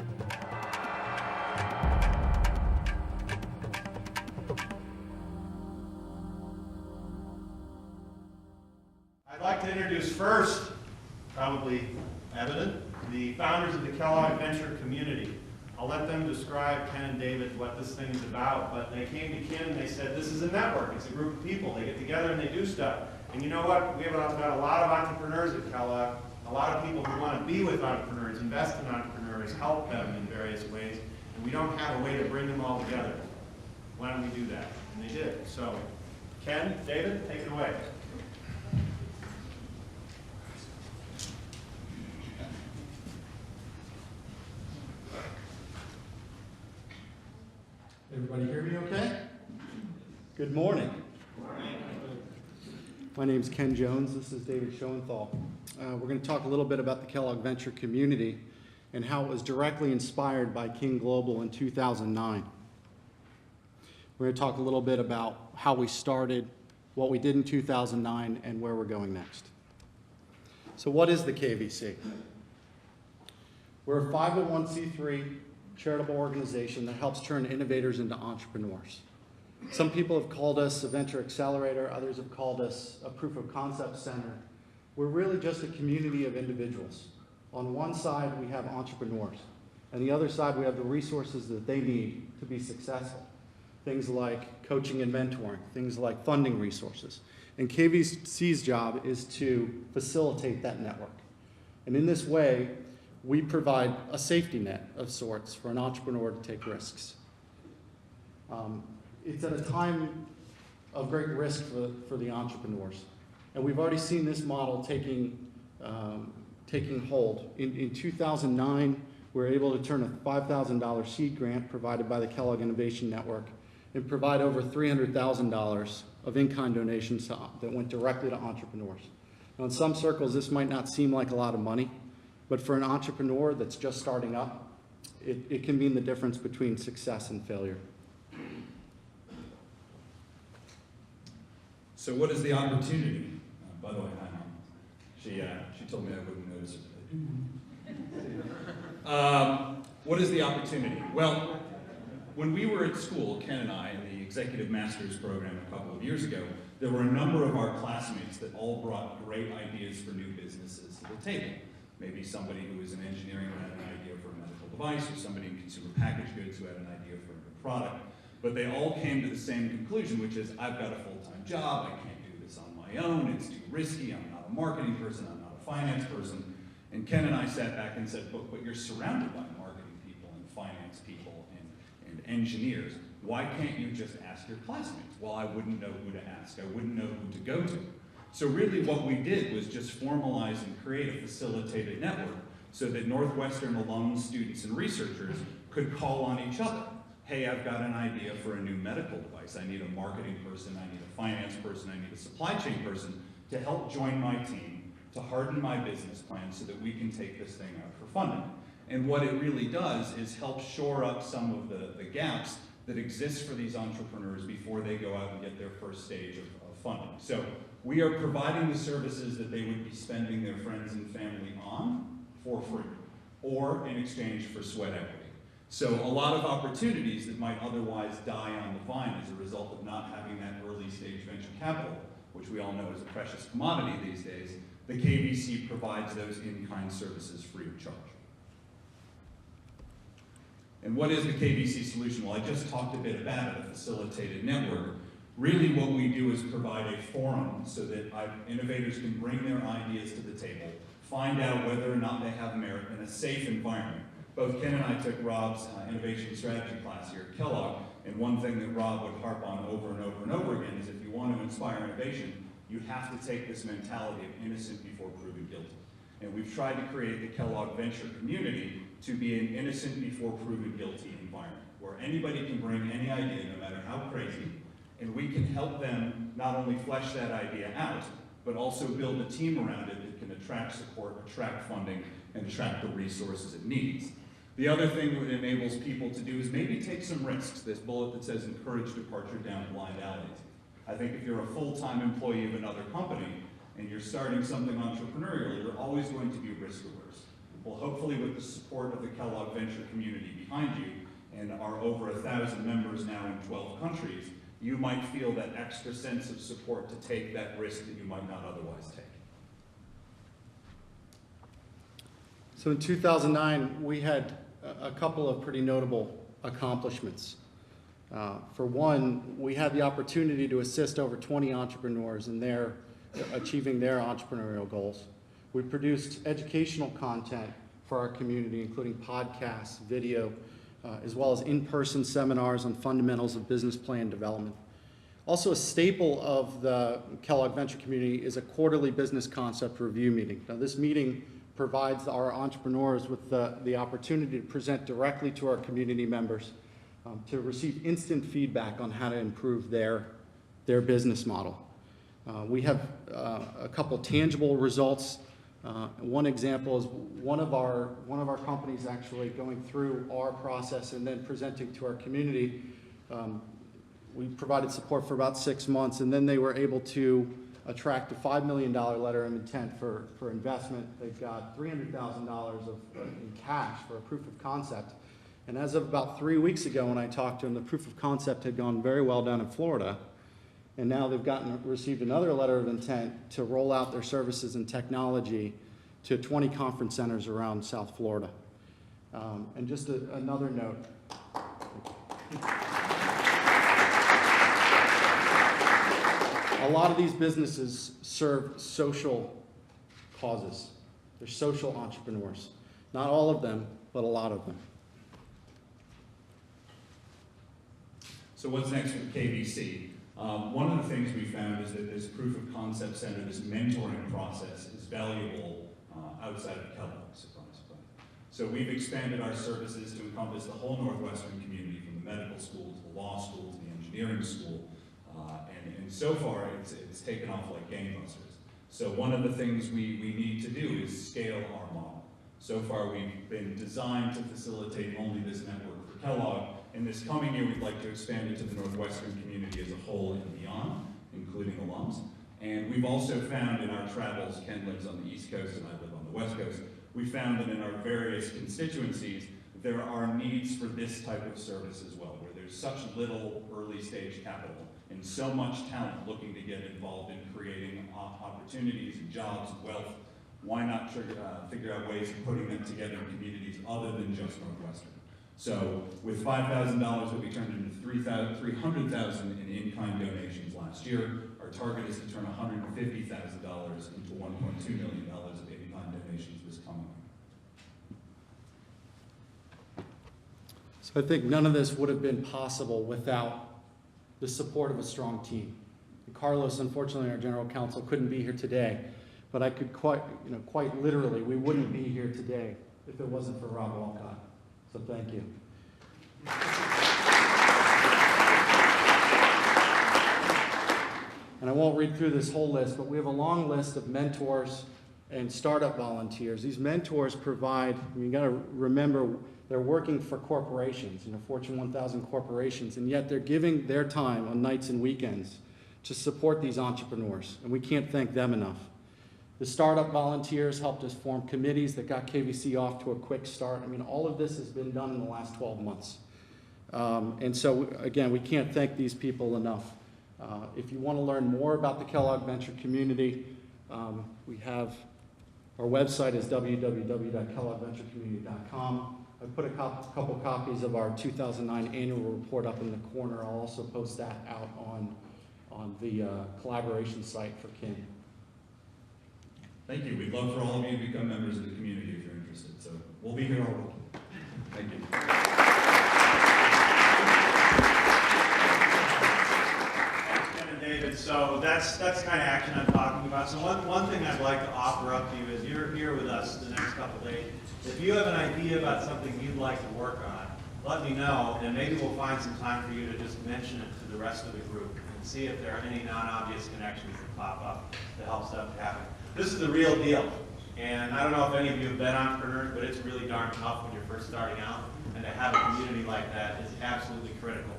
I'd like to introduce first, probably evident, the founders of the Kellogg Venture Community. I'll let them describe, Ken and David, what this thing is about, but they came to Ken and they said, this is a network, it's a group of people, they get together and they do stuff. And you know what, we have got a lot of entrepreneurs at Kellogg, a lot of people who want to be with entrepreneurs, invest in entrepreneurs, help them in various ways, and we don't have a way to bring them all together. Why don't we do that? And they did. So, Ken, David, take it away. Everybody hear me okay? Good morning. My name is Ken Jones. This is David Schoenthal. We're going to talk a little bit about the Kellogg Venture Community and how it was directly inspired by King Global in 2009. We're going to talk a little bit about how we started, what we did in 2009, and where we're going next. So what is the KVC? We're a 501c3 charitable organization that helps turn innovators into entrepreneurs. Some people have called us a venture accelerator, others have called us a proof of concept center. We're really just a community of individuals. On one side, we have entrepreneurs. On the other side, we have the resources that they need to be successful. Things like coaching and mentoring, things like funding resources. And KVC's job is to facilitate that network. And in this way, we provide a safety net of sorts for an entrepreneur to take risks. It's at a time of great risk for the entrepreneurs. And we've already seen this model taking hold. In 2009, we were able to turn a $5,000 seed grant provided by the Kellogg Innovation Network and provide over $300,000 of in-kind donations that went directly to entrepreneurs. Now, in some circles, this might not seem like a lot of money, but for an entrepreneur that's just starting up, it can mean the difference between success and failure. So what is the opportunity? By the way, hi, Mom. She told me I wouldn't notice it. What is the opportunity? Well, when we were at school, Ken and I, in the Executive Master's Program a couple of years ago, there were a number of our classmates that all brought great ideas for new businesses to the table. Maybe somebody who was in engineering who had an idea for a medical device, or somebody in consumer packaged goods who had an idea for a new product. But they all came to the same conclusion, which is, I've got a full-time job, I can't do this on my own, it's too risky, I'm not a marketing person, I'm not a finance person. And Ken and I sat back and said, but you're surrounded by marketing people and finance people and engineers. Why can't you just ask your classmates? Well, I wouldn't know who to ask, I wouldn't know who to go to. So really what we did was just formalize and create a facilitated network so that Northwestern alum students and researchers could call on each other. Hey, I've got an idea for a new medical device. I need a marketing person, I need a finance person, I need a supply chain person to help join my team, to harden my business plan so that we can take this thing out for funding. And what it really does is help shore up some of the gaps that exist for these entrepreneurs before they go out and get their first stage of funding. So we are providing the services that they would be spending their friends and family on for free, or in exchange for sweat equity. So a lot of opportunities that might otherwise die on the vine as a result of not having that early stage venture capital, which we all know is a precious commodity these days, the KVC provides those in-kind services free of charge. And what is the KVC solution? Well, I just talked a bit about it, a facilitated network. Really what we do is provide a forum so that innovators can bring their ideas to the table, find out whether or not they have merit in a safe environment. Both Ken and I took Rob's innovation strategy class here at Kellogg, and one thing that Rob would harp on over and over and over again is if you want to inspire innovation, you have to take this mentality of innocent before proven guilty. And we've tried to create the Kellogg Venture Community to be an innocent before proven guilty environment, where anybody can bring any idea, no matter how crazy, and we can help them not only flesh that idea out, but also build a team around it that can attract support, attract funding, and attract the resources it needs. The other thing that it enables people to do is maybe take some risks. This bullet that says encourage departure down blind alleys. I think if you're a full-time employee of another company and you're starting something entrepreneurial, you're always going to be risk averse. Well, hopefully with the support of the Kellogg Venture community behind you, and our over 1,000 members now in 12 countries, you might feel that extra sense of support to take that risk that you might not otherwise take. So in 2009, we had a couple of pretty notable accomplishments. For one, we had the opportunity to assist over 20 entrepreneurs in achieving their entrepreneurial goals. We produced educational content for our community, including podcasts, video, as well as in-person seminars on fundamentals of business plan development. Also, a staple of the Kellogg Venture community is a quarterly business concept review meeting. Now, this meeting provides our entrepreneurs with the opportunity to present directly to our community members, to receive instant feedback on how to improve their business model. We have a couple tangible results. One example is one of our companies actually going through our process and then presenting to our community. We provided support for about 6 months, and then they were able to attract a $5 million letter of intent for investment. They've got $300,000 in cash for a proof of concept. And as of about 3 weeks ago when I talked to them, the proof of concept had gone very well down in Florida. And now they've received another letter of intent to roll out their services and technology to 20 conference centers around South Florida. And just another note. A lot of these businesses serve social causes. They're social entrepreneurs. Not all of them, but a lot of them. So what's next for KVC? One of the things we found is that this proof of concept center, this mentoring process, is valuable outside of Kellogg, surprise, surprise. So we've expanded our services to encompass the whole Northwestern community, from the medical school to the law school to the engineering school. And so far, it's taken off like gangbusters. So one of the things we need to do is scale our model. So far, we've been designed to facilitate only this network for Kellogg. In this coming year, we'd like to expand it to the Northwestern community as a whole and beyond, including alums. And we've also found in our travels, Ken lives on the East Coast and I live on the West Coast, we found that in our various constituencies, there are needs for this type of service as well, where there's such little early stage capital and so much talent looking to get involved in creating opportunities and jobs and wealth. Why not figure out ways of putting them together in communities other than just Northwestern? So with $5,000 that we turned into $300,000 in in-kind donations last year, our target is to turn $150,000 into $1.2 million of in-kind donations this coming year. So I think none of this would have been possible without the support of a strong team. And Carlos, unfortunately, our general counsel, couldn't be here today, but I could quite literally, we wouldn't be here today if it wasn't for Rob Walcott. So thank you. And I won't read through this whole list, but we have a long list of mentors and startup volunteers. These mentors provide, you got to remember, they're working for corporations, Fortune 1000 corporations, and yet they're giving their time on nights and weekends to support these entrepreneurs, and we can't thank them enough. The startup volunteers helped us form committees that got KVC off to a quick start. All of this has been done in the last 12 months. And so, again, we can't thank these people enough. If you want to learn more about the Kellogg Venture community, we have, our website is www.kelloggventurecommunity.com. I put a couple copies of our 2009 annual report up in the corner. I'll also post that out on the collaboration site for Kin. Thank you. We'd love for all of you to become members of the community if you're interested. So we'll be here all week. Thank you. Thanks, Ken and David. So that's the kind of action I'm talking about. So one thing I'd like to offer up to you is you're here with us the next couple of days. If you have an idea about something you'd like to work on, let me know, and maybe we'll find some time for you to just mention it to the rest of the group and see if there are any non-obvious connections that pop up to help stuff happen. This is the real deal. And I don't know if any of you have been entrepreneurs, but it's really darn tough when you're first starting out. And to have a community like that is absolutely critical.